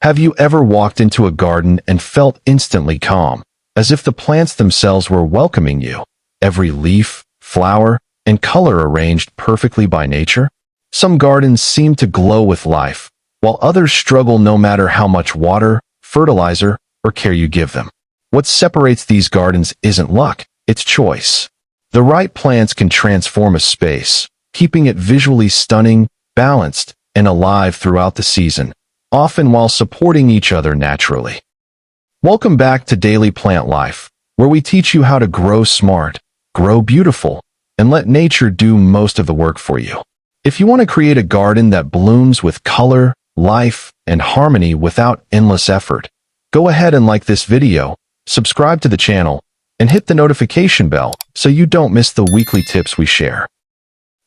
Have you ever walked into a garden and felt instantly calm, as if the plants themselves were welcoming you? Every leaf, flower, and color arranged perfectly by nature? Some gardens seem to glow with life, while others struggle no matter how much water, fertilizer, or care you give them. What separates these gardens isn't luck, it's choice. The right plants can transform a space, keeping it visually stunning, balanced, and alive throughout the season, often while supporting each other naturally. Welcome back to Daily Plant Life, where we teach you how to grow smart, grow beautiful, and let nature do most of the work for you. If you want to create a garden that blooms with color, life, and harmony without endless effort, go ahead and like this video, subscribe to the channel, and hit the notification bell so you don't miss the weekly tips we share.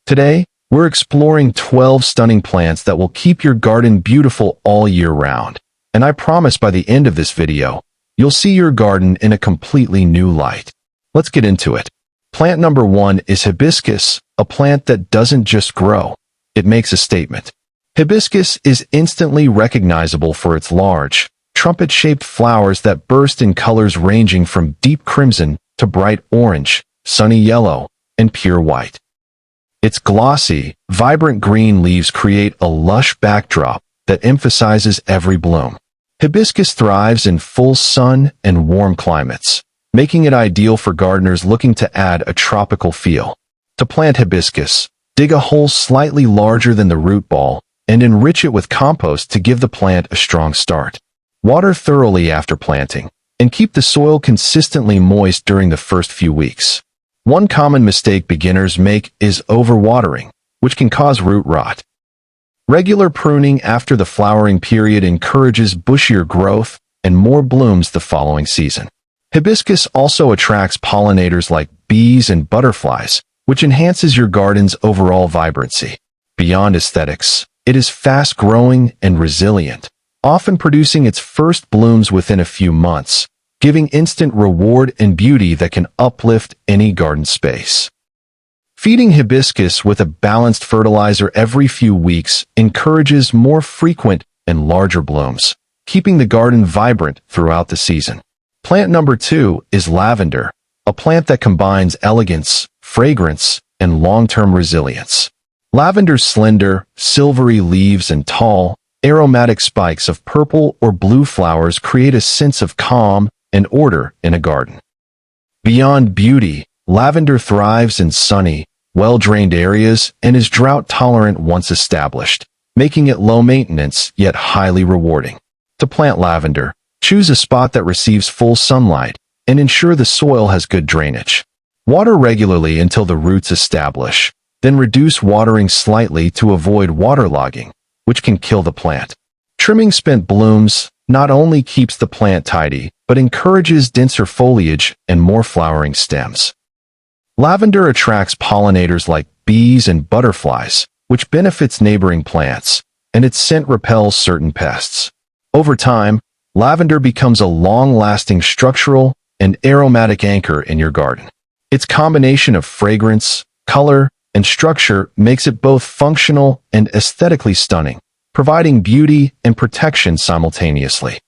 Today, we're exploring 12 stunning plants that will keep your garden beautiful all year round. And I promise by the end of this video, you'll see your garden in a completely new light. Let's get into it. Plant number 1 is hibiscus, a plant that doesn't just grow, it makes a statement. Hibiscus is instantly recognizable for its large, trumpet-shaped flowers that burst in colors ranging from deep crimson to bright orange, sunny yellow, and pure white. Its glossy, vibrant green leaves create a lush backdrop that emphasizes every bloom. Hibiscus thrives in full sun and warm climates, making it ideal for gardeners looking to add a tropical feel. To plant hibiscus, dig a hole slightly larger than the root ball and enrich it with compost to give the plant a strong start. Water thoroughly after planting, and keep the soil consistently moist during the first few weeks. One common mistake beginners make is overwatering, which can cause root rot. Regular pruning after the flowering period encourages bushier growth and more blooms the following season. Hibiscus also attracts pollinators like bees and butterflies, which enhances your garden's overall vibrancy. Beyond aesthetics, it is fast-growing and resilient, often producing its first blooms within a few months, giving instant reward and beauty that can uplift any garden space. Feeding hibiscus with a balanced fertilizer every few weeks encourages more frequent and larger blooms, keeping the garden vibrant throughout the season. Plant number 2 is lavender, a plant that combines elegance, fragrance, and long-term resilience. Lavender's slender, silvery leaves and tall, aromatic spikes of purple or blue flowers create a sense of calm and order in a garden. Beyond beauty, lavender thrives in sunny, well-drained areas and is drought-tolerant once established, making it low-maintenance yet highly rewarding. To plant lavender, choose a spot that receives full sunlight and ensure the soil has good drainage. Water regularly until the roots establish, then reduce watering slightly to avoid waterlogging, which can kill the plant. Trimming spent blooms not only keeps the plant tidy, but encourages denser foliage and more flowering stems. Lavender attracts pollinators like bees and butterflies, which benefits neighboring plants, and its scent repels certain pests. Over time, lavender becomes a long-lasting structural and aromatic anchor in your garden. Its combination of fragrance, color, and structure makes it both functional and aesthetically stunning, providing beauty and protection simultaneously.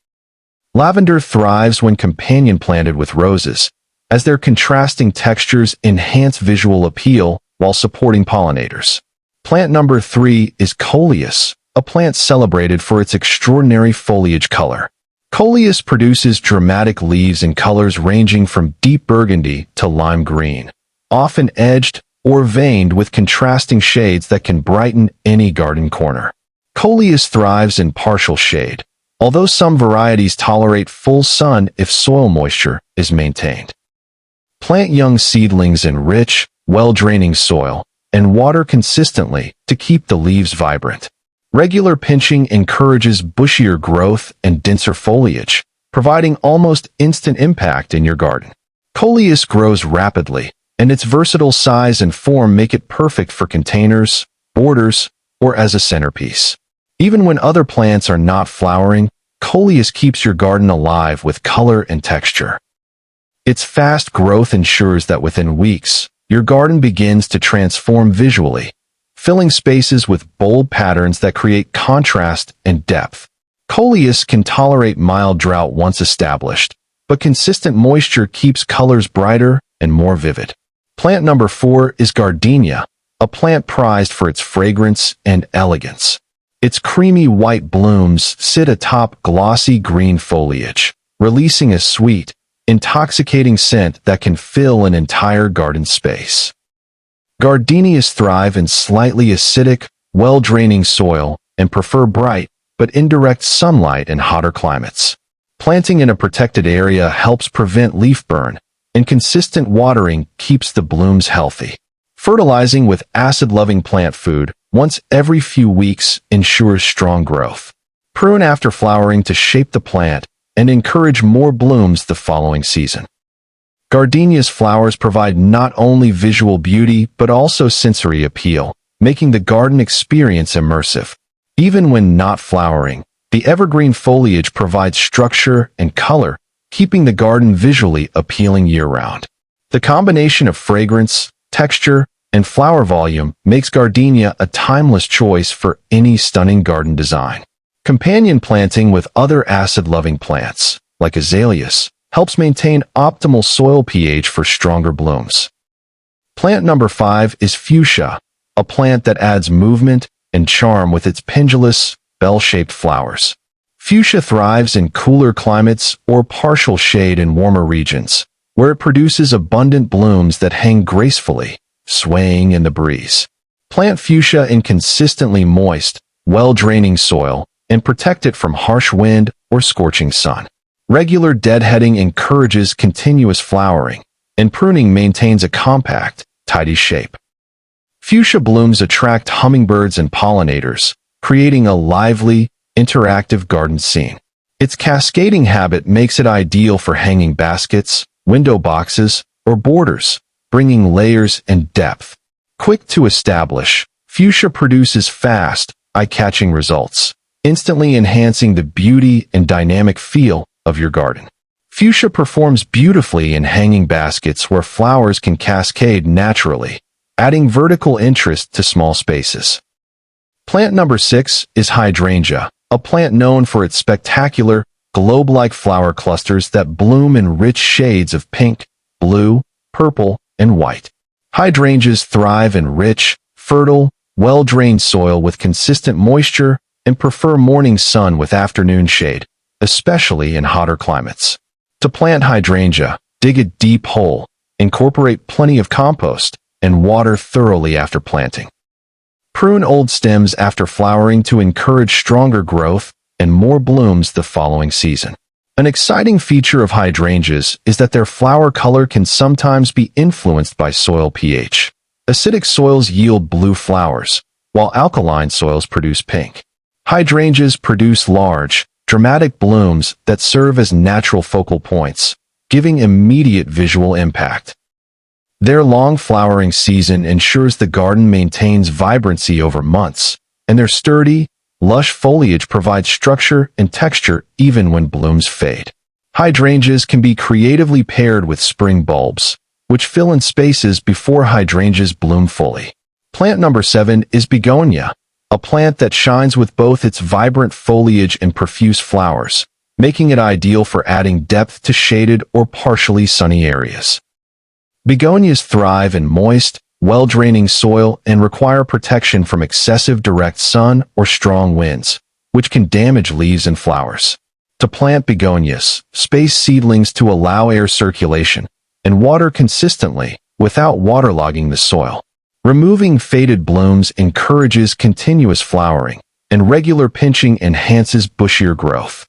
Lavender thrives when companion planted with roses, as their contrasting textures enhance visual appeal while supporting pollinators. Plant number 3 is coleus, a plant celebrated for its extraordinary foliage color. Coleus produces dramatic leaves in colors ranging from deep burgundy to lime green, often edged or veined with contrasting shades that can brighten any garden corner. Coleus thrives in partial shade, although some varieties tolerate full sun if soil moisture is maintained. Plant young seedlings in rich, well-draining soil and water consistently to keep the leaves vibrant. Regular pinching encourages bushier growth and denser foliage, providing almost instant impact in your garden. Coleus grows rapidly, and its versatile size and form make it perfect for containers, borders, or as a centerpiece. Even when other plants are not flowering, coleus keeps your garden alive with color and texture. Its fast growth ensures that within weeks, your garden begins to transform visually, filling spaces with bold patterns that create contrast and depth. Coleus can tolerate mild drought once established, but consistent moisture keeps colors brighter and more vivid. Plant number 4 is gardenia, a plant prized for its fragrance and elegance. Its creamy white blooms sit atop glossy green foliage, releasing a sweet, intoxicating scent that can fill an entire garden space. Gardenias thrive in slightly acidic, well-draining soil and prefer bright but indirect sunlight in hotter climates. Planting in a protected area helps prevent leaf burn, and consistent watering keeps the blooms healthy. Fertilizing with acid-loving plant food once every few weeks ensures strong growth. Prune after flowering to shape the plant and encourage more blooms the following season. Gardenia's flowers provide not only visual beauty but also sensory appeal, making the garden experience immersive. Even when not flowering, the evergreen foliage provides structure and color, keeping the garden visually appealing year-round. The combination of fragrance, texture, and flower volume makes gardenia a timeless choice for any stunning garden design. Companion planting with other acid-loving plants, like azaleas, helps maintain optimal soil pH for stronger blooms. Plant number 5 is fuchsia, a plant that adds movement and charm with its pendulous, bell-shaped flowers. Fuchsia thrives in cooler climates or partial shade in warmer regions, where it produces abundant blooms that hang gracefully, swaying in the breeze. Plant fuchsia in consistently moist, well-draining soil and protect it from harsh wind or scorching sun. Regular deadheading encourages continuous flowering, and pruning maintains a compact, tidy shape. Fuchsia blooms attract hummingbirds and pollinators, creating a lively, interactive garden scene. Its cascading habit makes it ideal for hanging baskets, window boxes, or borders, bringing layers and depth. Quick to establish, fuchsia produces fast, eye-catching results, instantly enhancing the beauty and dynamic feel of your garden. Fuchsia performs beautifully in hanging baskets where flowers can cascade naturally, adding vertical interest to small spaces. Plant number 6 is hydrangea, a plant known for its spectacular, globe-like flower clusters that bloom in rich shades of pink, blue, purple, and white. Hydrangeas thrive in rich, fertile, well-drained soil with consistent moisture and prefer morning sun with afternoon shade, especially in hotter climates. To plant hydrangea, dig a deep hole, incorporate plenty of compost, and water thoroughly after planting. Prune old stems after flowering to encourage stronger growth and more blooms the following season. An exciting feature of hydrangeas is that their flower color can sometimes be influenced by soil pH. Acidic soils yield blue flowers, while alkaline soils produce pink. Hydrangeas produce large, dramatic blooms that serve as natural focal points, giving immediate visual impact. Their long flowering season ensures the garden maintains vibrancy over months, and their sturdy, lush foliage provides structure and texture even when blooms fade. Hydrangeas can be creatively paired with spring bulbs, which fill in spaces before hydrangeas bloom fully. Plant number 7 is begonia, a plant that shines with both its vibrant foliage and profuse flowers, making it ideal for adding depth to shaded or partially sunny areas. Begonias thrive in moist, well-draining soil and require protection from excessive direct sun or strong winds, which can damage leaves and flowers. To plant begonias, space seedlings to allow air circulation, and water consistently without waterlogging the soil. Removing faded blooms encourages continuous flowering, and regular pinching enhances bushier growth.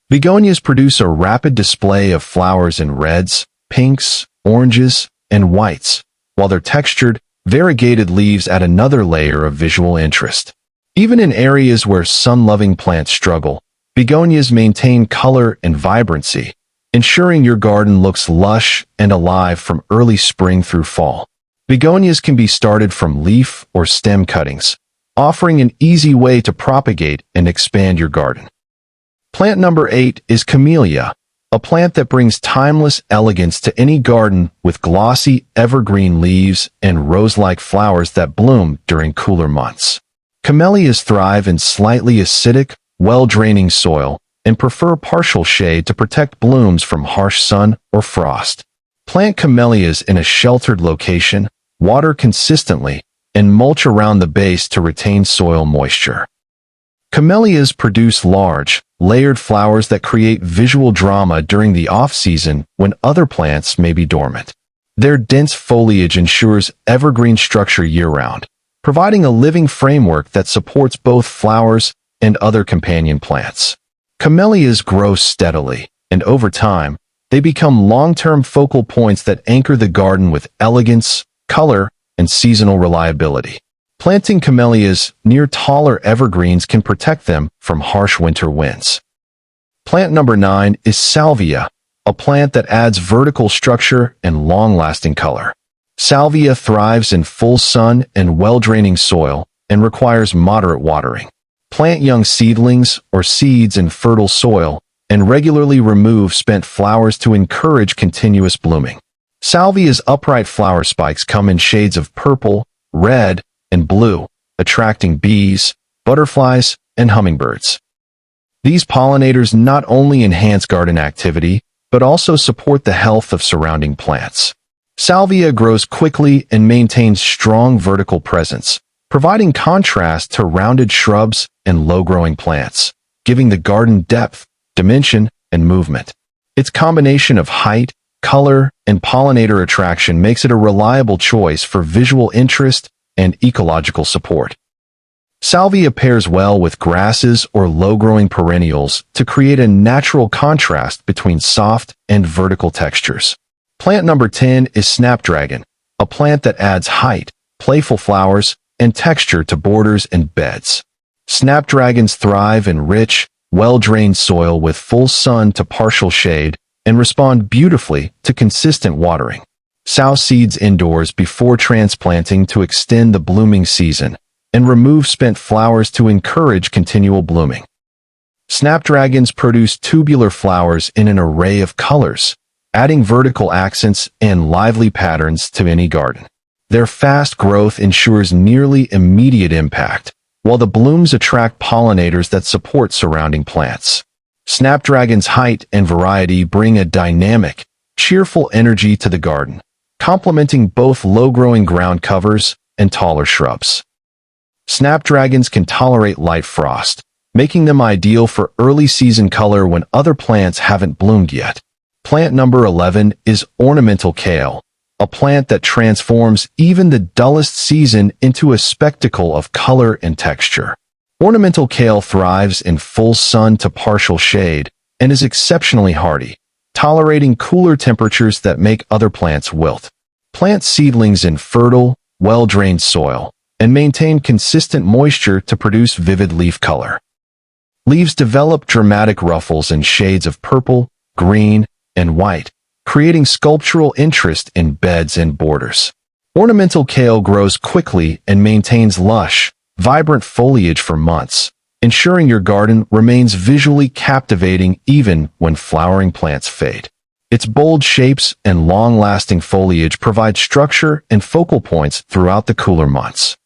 Begonias produce a rapid display of flowers in reds, pinks, oranges, and whites, while their textured, variegated leaves add another layer of visual interest. Even in areas where sun-loving plants struggle, begonias maintain color and vibrancy, ensuring your garden looks lush and alive from early spring through fall. Begonias can be started from leaf or stem cuttings, offering an easy way to propagate and expand your garden. Plant number 8 is camellia, a plant that brings timeless elegance to any garden with glossy, evergreen leaves and rose-like flowers that bloom during cooler months. Camellias thrive in slightly acidic, well-draining soil, and prefer partial shade to protect blooms from harsh sun or frost. Plant camellias in a sheltered location, water consistently, and mulch around the base to retain soil moisture. Camellias produce large, layered flowers that create visual drama during the off-season when other plants may be dormant. Their dense foliage ensures evergreen structure year-round, providing a living framework that supports both flowers and other companion plants. Camellias grow steadily, and over time, they become long-term focal points that anchor the garden with elegance, color, and seasonal reliability. Planting camellias near taller evergreens can protect them from harsh winter winds. Plant number 9 is salvia, a plant that adds vertical structure and long-lasting color. Salvia thrives in full sun and well-draining soil and requires moderate watering. Plant young seedlings or seeds in fertile soil and regularly remove spent flowers to encourage continuous blooming. Salvia's upright flower spikes come in shades of purple, red, and blue, attracting bees, butterflies, and hummingbirds. These pollinators not only enhance garden activity, but also support the health of surrounding plants. Salvia grows quickly and maintains strong vertical presence, providing contrast to rounded shrubs and low-growing plants, giving the garden depth, dimension, and movement. Its combination of height, color, and pollinator attraction makes it a reliable choice for visual interest and ecological support. Salvia pairs well with grasses or low-growing perennials to create a natural contrast between soft and vertical textures. Plant number 10 is snapdragon, a plant that adds height, playful flowers, and texture to borders and beds. Snapdragons thrive in rich, well-drained soil with full sun to partial shade and respond beautifully to consistent watering. Sow seeds indoors before transplanting to extend the blooming season, and remove spent flowers to encourage continual blooming. Snapdragons produce tubular flowers in an array of colors, adding vertical accents and lively patterns to any garden. Their fast growth ensures nearly immediate impact, while the blooms attract pollinators that support surrounding plants. Snapdragon's height and variety bring a dynamic, cheerful energy to the garden, complementing both low-growing ground covers and taller shrubs. Snapdragons can tolerate light frost, making them ideal for early-season color when other plants haven't bloomed yet. Plant number 11 is ornamental kale, a plant that transforms even the dullest season into a spectacle of color and texture. Ornamental kale thrives in full sun to partial shade and is exceptionally hardy, tolerating cooler temperatures that make other plants wilt. Plant seedlings in fertile, well-drained soil and maintain consistent moisture to produce vivid leaf color. Leaves develop dramatic ruffles in shades of purple, green, and white, creating sculptural interest in beds and borders. Ornamental kale grows quickly and maintains lush, vibrant foliage for months, ensuring your garden remains visually captivating even when flowering plants fade. Its bold shapes and long-lasting foliage provide structure and focal points throughout the cooler months.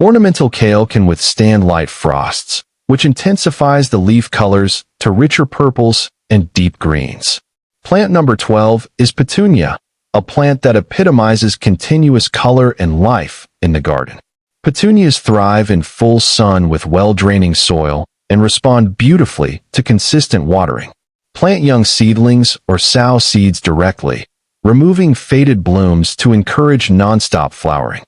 Ornamental kale can withstand light frosts, which intensifies the leaf colors to richer purples and deep greens. Plant number 12 is petunia, a plant that epitomizes continuous color and life in the garden. Petunias thrive in full sun with well-draining soil and respond beautifully to consistent watering. Plant young seedlings or sow seeds directly, removing faded blooms to encourage nonstop flowering.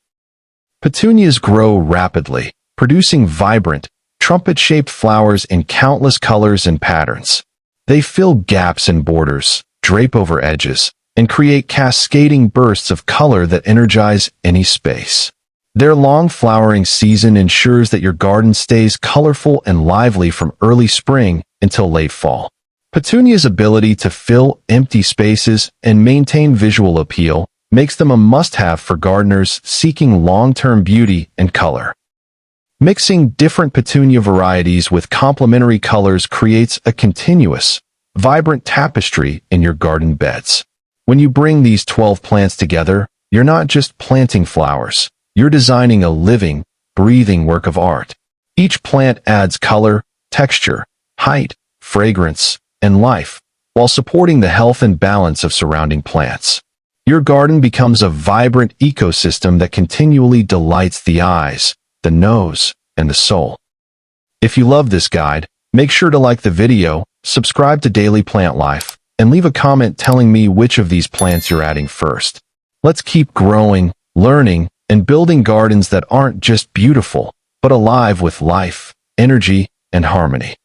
Petunias grow rapidly, producing vibrant, trumpet-shaped flowers in countless colors and patterns. They fill gaps in borders, drape over edges, and create cascading bursts of color that energize any space. Their long flowering season ensures that your garden stays colorful and lively from early spring until late fall. Petunia's ability to fill empty spaces and maintain visual appeal makes them a must-have for gardeners seeking long-term beauty and color. Mixing different petunia varieties with complementary colors creates a continuous, vibrant tapestry in your garden beds. When you bring these 12 plants together, you're not just planting flowers. You're designing a living, breathing work of art. Each plant adds color, texture, height, fragrance, and life, while supporting the health and balance of surrounding plants. Your garden becomes a vibrant ecosystem that continually delights the eyes, the nose, and the soul. If you love this guide, make sure to like the video, subscribe to Daily Plant Life, and leave a comment telling me which of these plants you're adding first. Let's keep growing, learning, and building gardens that aren't just beautiful, but alive with life, energy, and harmony.